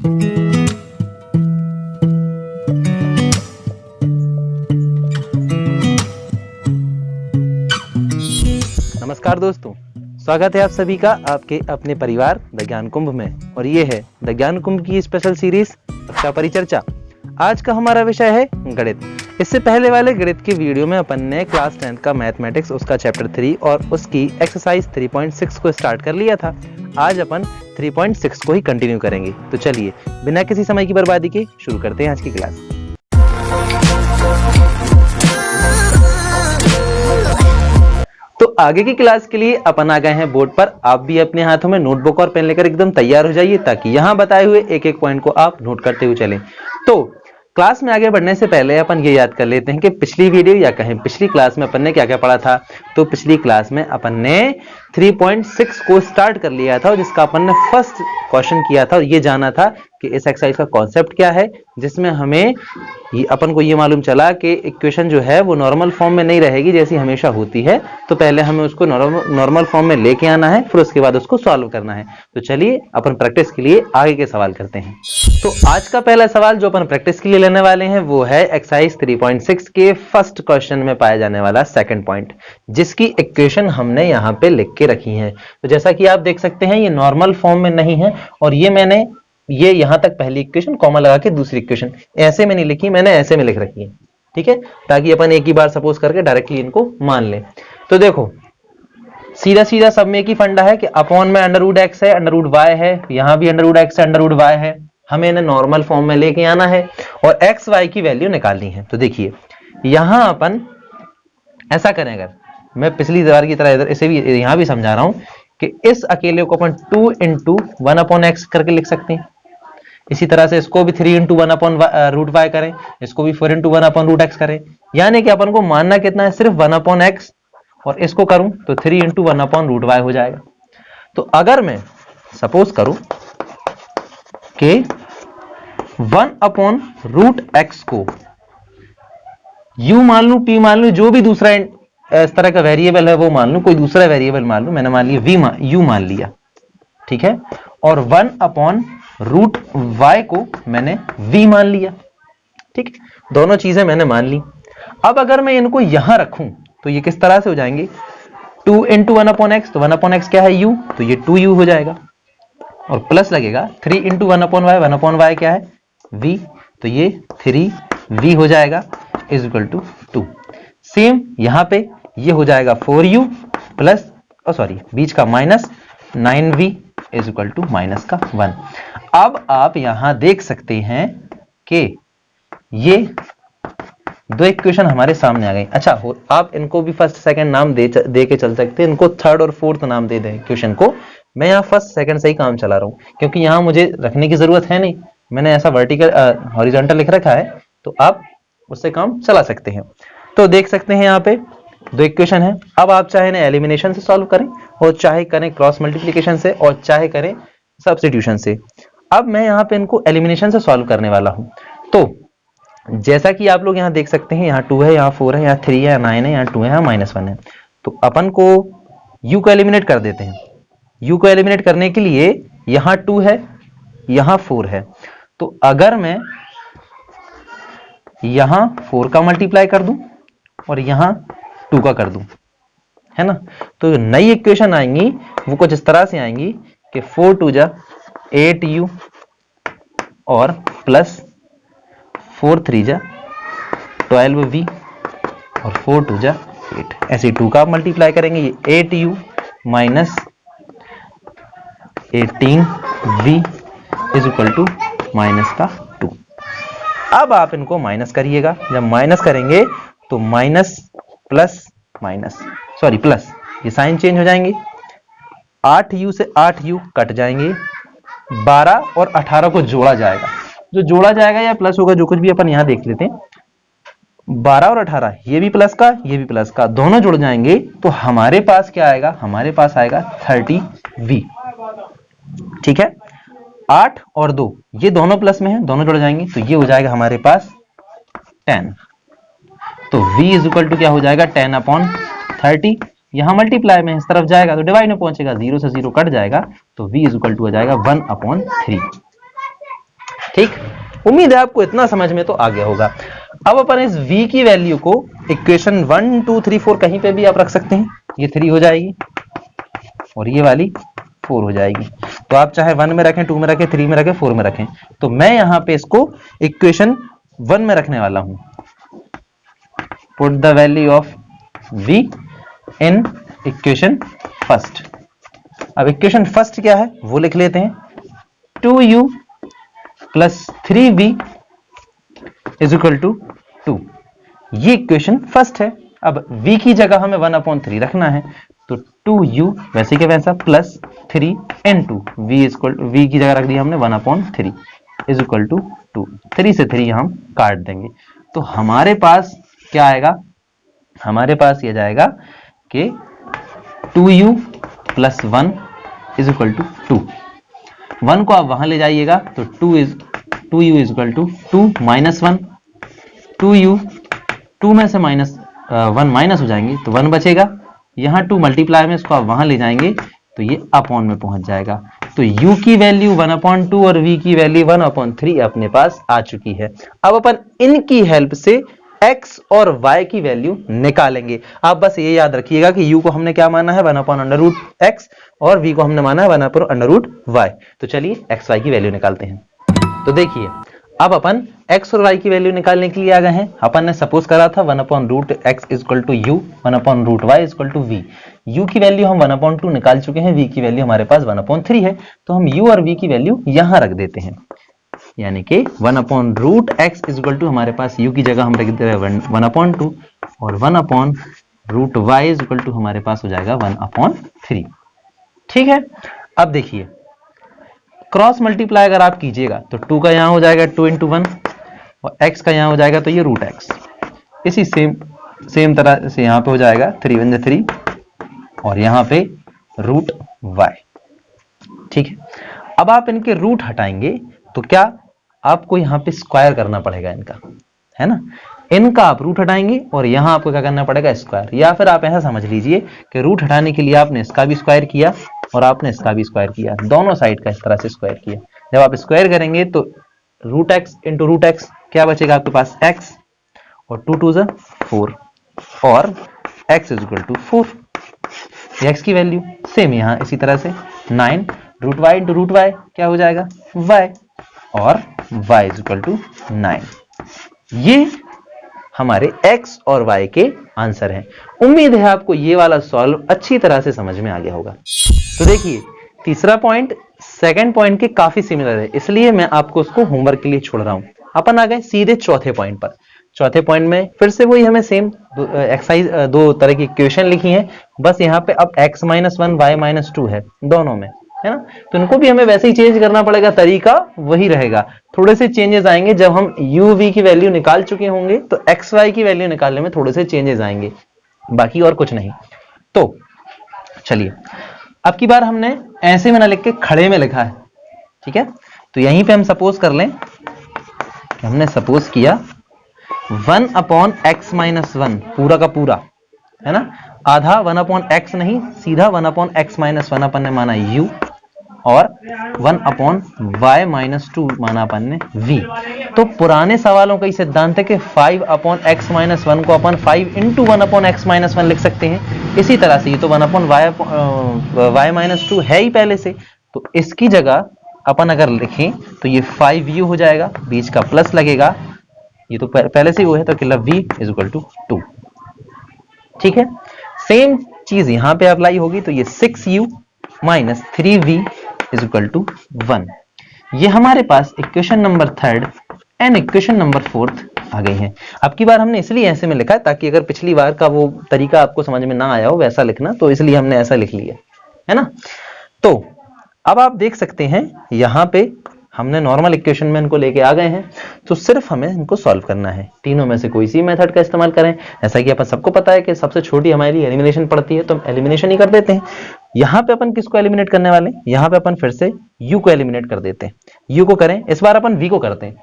नमस्कार दोस्तों, स्वागत है आप सभी का आपके अपने परिवार द ज्ञान कुंभ में। और ये है द ज्ञान कुंभ की स्पेशल सीरीज कक्षा परिचर्चा। आज का हमारा विषय है गणित। इससे पहले वाले गणित की वीडियो में अपन ने क्लास 10 का मैथमेटिक्स उसका चैप्टर 3 और उसकी एक्सरसाइज 3.6 को स्टार्ट कर लिया था। आज अपन 3.6 को ही कंटिन्यू करेंगे। तो चलिए बिना किसी समय की बर्बादी के शुरू करते हैं आज की क्लास। तो आगे की क्लास के लिए अपन आ गए हैं बोर्ड पर। आप भी अपने हाथों में नोटबुक और पेन लेकर एकदम तैयार हो जाइए ताकि यहां बताए हुए एक एक पॉइंट को आप नोट करते हुए चलें। तो क्लास में आगे बढ़ने से पहले अपन ये याद कर लेते हैं कि पिछली वीडियो या कहें पिछली क्लास में अपन ने क्या क्या पढ़ा था। तो पिछली क्लास में अपन ने 3.6 को स्टार्ट कर लिया था, जिसका अपन ने फर्स्ट क्वेश्चन किया था और ये जाना था कि इस एक्सरसाइज का कॉन्सेप्ट क्या है, जिसमें हमें अपन को ये मालूम चला कि इक्वेशन जो है वो नॉर्मल फॉर्म में नहीं रहेगी जैसी हमेशा होती है। तो पहले हमें उसको नॉर्मल फॉर्म में लेके आना है, फिर उसके बाद उसको सॉल्व करना है। तो चलिए अपन प्रैक्टिस के लिए आगे के सवाल करते हैं। तो आज का पहला सवाल जो अपन प्रैक्टिस के लिए लेने वाले हैं वो है एक्सरसाइज 3.6 के फर्स्ट क्वेश्चन में पाया जाने वाला सेकंड पॉइंट, जिसकी इक्वेशन हमने यहाँ पे लिख के रखी है। तो जैसा कि आप देख सकते हैं ये नॉर्मल फॉर्म में नहीं है और ये मैंने ये यहां तक पहली इक्वेशन कॉमा लगा के दूसरी इक्वेशन ऐसे में नहीं लिखी, मैंने ऐसे में लिख रखी है, ठीक है, ताकि अपन एक ही बार सपोज करके डायरेक्टली इनको मान लें। तो देखो सीधा सीधा सब में एक ही फंडा है कि अपॉन में √x है, √y है, यहां भी √x है, √y है। हमें इन्हें नॉर्मल फॉर्म में लेके आना है और x y की वैल्यू निकालनी है। तो देखिए यहां अपन ऐसा करें, अगर मैं पिछली बार की तरह इधर इसे भी यहां भी समझा रहा हूं कि इस अकेले को अपन 2 × 1/x करके लिख सकते हैं। इसी तरह से इसको भी 3 × 1/√y करें, इसको भी 4 × 1/√x करें। यानी कि अपन को मानना कितना है, सिर्फ 1/x, और इसको करूं तो 3 × 1/√y हो जाएगा। तो अगर मैं सपोज करूं कि 1/√x को u मान लूं, p मान लूं, जो भी दूसरा इस तरह का वेरिएबल है वो मान लूं, कोई दूसरा वेरिएबल मान लूं, मैंने मान लिया u मान लिया, ठीक है, और 1/√y को मैंने v मान लिया, ठीक, दोनों चीजें मैंने मान ली। अब अगर मैं इनको यहां रखूं तो ये किस तरह से हो जाएंगे, 2 × 1/x, तो 1/x क्या है u, तो ये 2u हो जाएगा, और प्लस लगेगा 3 × 1/y, 1/y क्या है v, तो ये 3v हो जाएगा इज इक्वल टू 2। सेम यहां पे ये हो जाएगा 4u प्लस बीच का minus 9v is equal to minus का 1। अब आप यहां देख सकते हैं कि ये दो इक्वेशन हमारे सामने आ गई। अच्छा आप इनको भी फर्स्ट सेकंड नाम दे के चल सकते हैं, इनको थर्ड और फोर्थ नाम दे दें इक्वेशन को। मैं यहाँ फर्स्ट सेकंड से ही काम चला रहा हूं क्योंकि यहाँ मुझे रखने की जरूरत है नहीं, मैंने ऐसा वर्टिकल हॉरिजॉन्टल लिख रखा है, तो आप उससे काम चला सकते हैं। तो देख सकते हैं यहाँ पे दो इक्वेशन है। अब आप चाहे इन्हें एलिमिनेशन से सॉल्व करें और चाहे करें क्रॉस मल्टीप्लिकेशन से और चाहे करें सब्स्टिट्यूशन से। अब मैं यहाँ पे इनको एलिमिनेशन से सॉल्व करने वाला हूं। तो जैसा कि आप लोग यहाँ देख सकते हैं, यहाँ 2 है, यहाँ 4 है, यहाँ 3 है, यहाँ 9 है, यहाँ 2 है, यहाँ -1 है। तो अपन को u को एलिमिनेट कर देते हैं। u को एलिमिनेट करने के लिए यहाँ 2 है, यहाँ 4 है, तो अगर मैं यहाँ 4 का मल्टीप्लाई कर दूं और यहाँ 2 का कर दूं, है ना, तो नई इक्वेशन आएंगी वो कुछ इस तरह से आएंगी कि 4 × 2 = 8u और प्लस 4 × 3 = 12v और 4 × 2 = 8। ऐसे 2 का मल्टीप्लाई करेंगे, ये 8u minus 18v is equal to minus का 2। अब आप इनको माइनस करिएगा, जब माइनस करेंगे तो माइनस प्लस प्लस, ये साइन चेंज हो जाएंगे, 8u से 8u कट जाएंगे, 12 और 18 को जोड़ा जाएगा, जो जोड़ा जाएगा या प्लस होगा, जो कुछ भी अपन यहां देख लेते हैं। 12 और 18 ये भी प्लस का, ये भी प्लस का, दोनों जुड़ जाएंगे तो हमारे पास क्या आएगा, हमारे पास आएगा 30v, ठीक है। 8 और 2 ये दोनों प्लस में है, दोनों जुड़ जाएंगे तो ये हो जाएगा हमारे पास 10। तो v इज इक्वल टू क्या हो जाएगा, 10/30। यहां मल्टीप्लाई में इस तरफ जाएगा तो डिवाइड में पहुंचेगा, 0 से 0 कट जाएगा, तो v इज इक्वल टू हो जाएगा 1/3। उम्मीद है आपको इतना समझ में तो आ गया होगा। अब अपन इस v की वैल्यू को इक्वेशन 1 2 3 4 कहीं पे भी आप रख सकते हैं। ये 3 हो जाएगी और ये वाली 4 हो जाएगी। तो आप चाहे 1 में रखें, 2 में रखें, 3 में रखें, 4 में रखें। तो मैं यहां पे इसको इक्वेशन 1 में रखने वाला हूं। Put the value of v in equation first. अब इक्वेशन फर्स्ट क्या है वो लिख लेते हैं, 2u plus 3v is equal to 2। ये इक्वेशन फर्स्ट है। अब v की जगह हमें 1/3 रखना है, तो 2u वैसे के वैसा प्लस 3 n2 v की जगह रख दिया हमने 1/3 इज इक्वल टू 2। 3 से 3 हम काट देंगे तो हमारे पास क्या आएगा, हमारे पास ये जाएगा कि 2u plus 1 is equal to 2। 1 को आप वहां ले जाइएगा तो 2u is equal to 2 minus 1, 2u 2 में से माइनस 1 माइनस हो जाएंगे तो 1 बचेगा। यहाँ 2 मल्टीप्लाई में इसको आप वहां ले जाएंगे तो ये अपॉन में पहुंच जाएगा। तो u की वैल्यू 1/2 और v की वैल्यू 1/3 अपने पास आ चुकी है। अब अपन इनकी हेल्प से x और y की वैल्यू निकालेंगे। आप बस ये याद रखिएगा कि u को हमने क्या माना है 1/√x और v को हमने माना है 1/√y। तो चलिए x y की वैल्यू निकालते हैं। तो देखिए अब अपन x और y की वैल्यू निकालने के लिए आ गए हैं। अपन ने सपोज करा था 1/√x is equal to u, 1/√y is equal to v। u की वैल्यू हम 1/2 निकाल चुके हैं, v की वैल्यू हमारे पास 1/3 है। तो हम u और v की वैल्यू यहां रख देते हैं, यानी कि 1/√x इज इक्वल टू हमारे पास u की जगह हम रख देते हैं 1/2 और 1/√y इज इक्वल टू हमारे पास हो जाएगा 1/3। ठीक है। अब देखिए क्रॉस मल्टीप्लाई अगर आप कीजिएगा तो 2 का यहां हो जाएगा 2 × 1 और x का यहां हो जाएगा तो ये √x। इसी सेम तरह से यहां पे हो जाएगा 3 × 3 और यहां पे √y। ठीक है। अब आप इनके रूट हटाएंगे तो क्या आपको यहां पे स्क्वायर करना पड़ेगा इनका, है ना। इनका आप रूट हटाएंगे और यहां आपको क्या करना पड़ेगा स्क्वायर, या फिर आप ऐसा समझ लीजिए कि रूट हटाने के लिए आपने इसका भी स्क्वायर किया और आपने इसका भी स्क्वायर किया, दोनों साइड का इस तरह से स्क्वायर किया। जब आप स्क्वायर करेंगे तो √x इंटू √x क्या बचेगा आपके पास x और 2 2 4 और x is equal to 4। x की वैल्यू सेम यहां इसी तरह से 9 √y इंटू √y क्या हो जाएगा y और y इज इक्वल टू 9। ये हमारे x और y के आंसर हैं। उम्मीद है आपको ये वाला सॉल्व अच्छी तरह से समझ में आ गया होगा। तो देखिए तीसरा पॉइंट सेकंड पॉइंट के काफी सिमिलर है, इसलिए मैं आपको उसको होमवर्क के लिए छोड़ रहा हूं। अपन आ गए सीधे चौथे पॉइंट पर। चौथे पॉइंट में फिर से वही हमें सेम एक्सरसाइज दो तरह की इक्वेशन लिखी है, बस यहाँ पे अब x - 1 y - 2 है दोनों में, है ना। तो इनको भी हमें वैसे ही चेंज करना पड़ेगा, तरीका वही रहेगा। थोड़े से चेंजेस आएंगे जब हम u v की वैल्यू निकाल चुके होंगे, तो x y की वैल्यू निकालने में थोड़े से चेंजेस आएंगे, बाकी और कुछ नहीं। तो चलिए अब की बार हमने ऐसे में ना लिख के खड़े में लिखा है, ठीक है। तो यहीं पे हम सपोज कर लें कि हमने सपोज किया 1/x - 1 पूरा का पूरा, है ना। आधा 1/x नहीं, सीधा 1/x - 1 अपन ने माना u और 1/y - 2 माना अपन ने v। तो पुराने सवालों का ही सिद्धांत है कि 5/x - 1 को अपन 5 × 1/x - 1 लिख सकते हैं। इसी तरह से ये तो 1/y - 2 है ही पहले से, तो इसकी जगह अपन अगर लिखें तो ये 5u हो जाएगा, बीच का प्लस लगेगा, ये तो पहले से ही वो है, तो मतलब v इज इक्वल टू 2। ठीक है। सेम चीज यहां पे अप्लाई होगी, तो ये 6u - 3v is equal to 1। ये हमारे पास equation number 3 and equation number 4 आ गई है। अब की बार हमने इसलिए ऐसे में लिखा है ताकि अगर पिछली बार का वो तरीका आपको समझ में ना आया हो वैसा लिखना, तो इसलिए हमने ऐसा लिख लिया, है ना। तो अब आप देख सकते हैं यहां पे हमने नॉर्मल इक्वेशन में इनको लेके आ गए हैं, तो सिर्फ हमें इनको सॉल्व करना है। तीनों में से कोई सी मेथड का इस्तेमाल करें, जैसा कि अपन सबको पता है कि सबसे छोटी हमारी एलिमिनेशन पड़ती है, तो हम एलिमिनेशन ही कर देते हैं। यहाँ पे अपन किसको एलिमिनेट करने वाले हैं, यहाँ पे अपन फिर से u को एलिमिनेट कर देते हैं। u को करें, इस बार अपन v को करते हैं,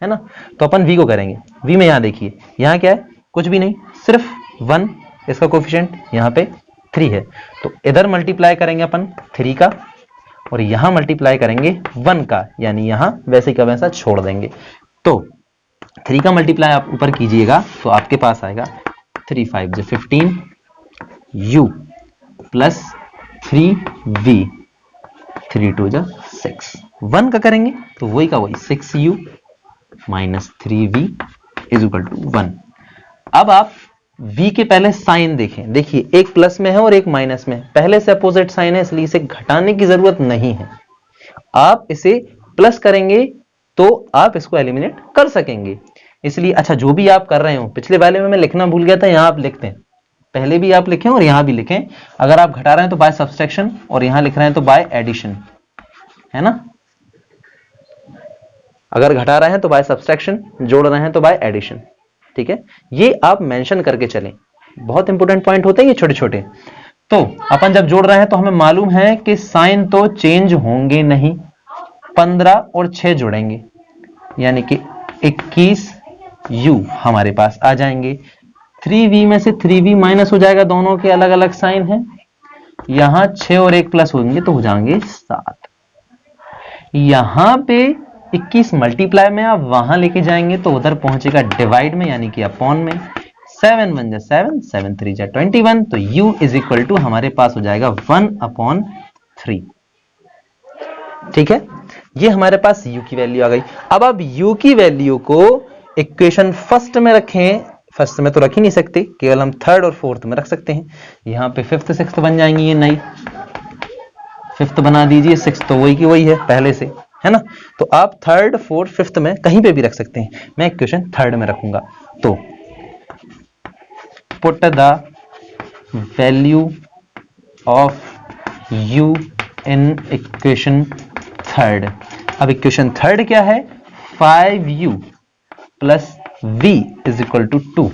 है ना। तो अपन v को करेंगे। v में यहाँ देखिए, यहाँ क्या है, कुछ भी नहीं, सिर्फ 1, इसका कोफिशिएंट यहाँ पे 3 है, तो इधर मल्टीप्लाई करेंगे अपन 3 का और यहां मल्टीप्लाई करेंगे 1 का, यानी यहां वैसे का वैसा छोड़ देंगे। तो 3 का मल्टीप्लाई आप ऊपर कीजिएगा तो आपके पास आएगा 3 5 जो 15 u प्लस 3v 3 2 जो 6 1 का करेंगे तो वही का वही 6u minus 3v is equal to 1। अब आप v के पहले साइन देखें, देखिए एक प्लस में है और एक माइनस में है, पहले से अपोजिट साइन है इसलिए इसे घटाने की जरूरत नहीं है। आप इसे प्लस करेंगे तो आप इसको एलिमिनेट कर सकेंगे। इसलिए अच्छा जो भी आप कर रहे हो, पिछले वाले में मैं लिखना भूल गया था, यहां आप लिखते हैं, पहले भी आप लिखें और यहां भी लिखें। अगर आप घटा रहे हैं तो बाय सब्सट्रैक्शन और यहां लिख रहे हैं तो बाय एडिशन, है ना। अगर घटा रहे हैं तो बाय सब्सट्रैक्शन, जोड़ रहे हैं तो बाय एडिशन, ठीक है। ये आप मेंशन करके चलें, बहुत इंपॉर्टेंट पॉइंट होते हैं ये छोटे छोटे। तो अपन जब जोड़ रहे हैं तो हमें मालूम है कि साइन तो चेंज होंगे नहीं, 15 और 6 जोड़ेंगे यानी कि 21u हमारे पास आ जाएंगे। 3v में से 3v माइनस हो जाएगा, दोनों के अलग अलग साइन हैं। यहां 6 और 1 प्लस होंगे तो हो जाएंगे 7। यहां पे 21 मल्टीप्लाई में आप वहां लेके जाएंगे तो उधर पहुंचेगा डिवाइड में यानी कि अपॉन में। 7 1 7 7 3 21 तो u इज इक्वल टू हमारे पास हो जाएगा 1/3। ठीक है, ये हमारे पास u की वैल्यू आ गई। अब आप u की वैल्यू को इक्वेशन फर्स्ट में रखें, फर्स्ट में तो रख ही नहीं सकते, केवल हम थर्ड और फोर्थ में रख सकते हैं। यहां पे फिफ्थ सिक्स्थ बन जाएंगी, ये नई फिफ्थ बना दीजिए, सिक्स्थ तो वही की वही है पहले से, है ना। तो आप थर्ड फोर्थ फिफ्थ में कहीं पे भी रख सकते हैं, मैं इक्वेशन थर्ड में रखूंगा। तो put the value of u in equation third. अब इक्वेशन थर्ड क्या है, 5u plus v is equal to 2।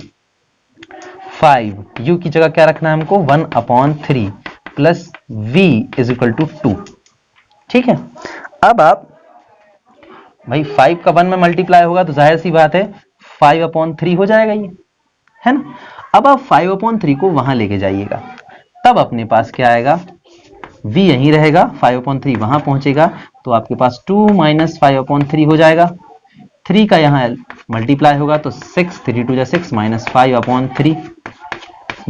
5 u की जगह क्या रखना है हमको, 1/3 plus v is equal to 2। ठीक है, अब आप भाई 5 का 1 में मल्टीप्लाई होगा तो जाहिर सी बात है 5/3 हो जाएगा ये, है ना। अब आप 5/3 को वहां लेके जाइएगा, तब अपने पास क्या आएगा, v यहीं रहेगा, 5/3 वहां पहुंचेगा तो आपके पास 2 माइनस 5/3 हो जाएगा। 3 का यहां मल्टीप्लाई होगा तो 6 3 2 6 minus 5/3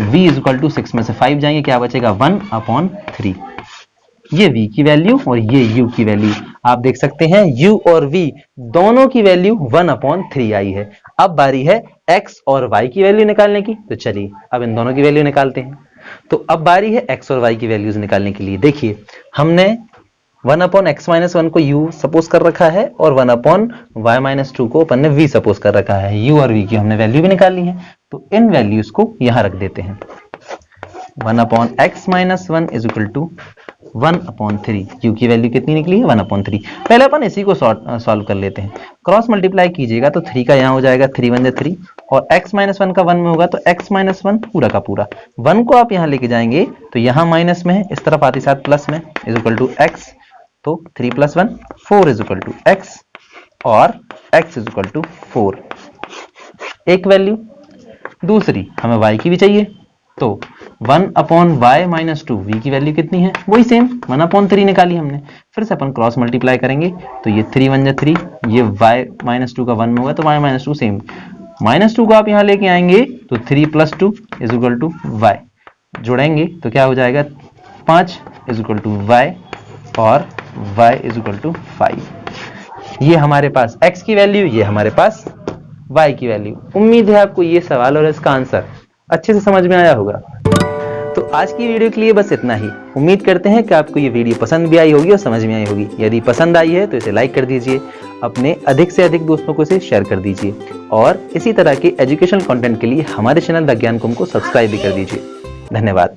v is equal to 6 में से 5 जाएंगे, क्या बचेगा 1/3। ये v की वैल्यू और ये u की वैल्यू आप देख सकते हैं, u और v दोनों की वैल्यू 1/3 आई है। अब बारी है x और y की वैल्यू निकालने की, तो चलिए अब इन दोनों की वैल्यू निकालते हैं। तो अब बारी है x और y की वैल्यूज निकालने के लिए। देखिए हमने 1/x-1 को u सपोज कर रखा है और 1/y-2 को अपन ने v सपोज कर रखा है। u और v की हमने वैल्यू भी निकाल ली है, तो इन वैल्यूज को यहां रख देते हैं। 1/x-1 is equal to 1/3। u की वैल्यू कितनी निकली है, 1/3। पहले अपन इसी को सॉल्व कर लेते हैं। क्रॉस मल्टीप्लाई कीजिएगा तो 3 का यहाँ हो जाएगा 3 1 3 और x-1 का 1 में होगा तो x-1 पूरा का पूरा। 1 को आप यहाँ लेके जाएंगे तो यहाँ माइनस में है, इस तरफ आते साथ प्लस में, इज इक्वल टू x। तो 3 + 1 4 इज इक्वल टू x और x इज इक्वल टू 4। एक वैल्यू, दूसरी हमें y की भी चाहिए, तो 1/y-2 v की वैल्यू कितनी है, वही सेम 1/3 निकाली हमने। फिर से अपन क्रॉस मल्टीप्लाई करेंगे तो ये 3 1 3, ये y-2 का 1 में होगा तो y-2 सेम, -2 को आप यहाँ लेके आएंगे तो 3 + 2 इज इक्वल टू y, जोड़ेंगे तो क्या हो जाएगा 5 इज इक्वल टू y और y इज इक्वल टू 5। ये हमारे पास x की वैल्यू, ये हमारे पास y की वैल्यू। उम्मीद है आपको ये सवाल और इसका आंसर अच्छे से समझ में आया होगा। तो आज की वीडियो के लिए बस इतना ही। उम्मीद करते हैं कि आपको ये वीडियो पसंद भी आई होगी और समझ में आई होगी। यदि पसंद आई है तो इसे लाइक कर दीजिए, अपने अधिक से अधिक दोस्तों को इसे शेयर कर दीजिए और इसी तरह के एजुकेशनल कंटेंट के लिए हमारे चैनल द ज्ञान कुंभ को सब्सक्राइब भी कर दीजिए। धन्यवाद।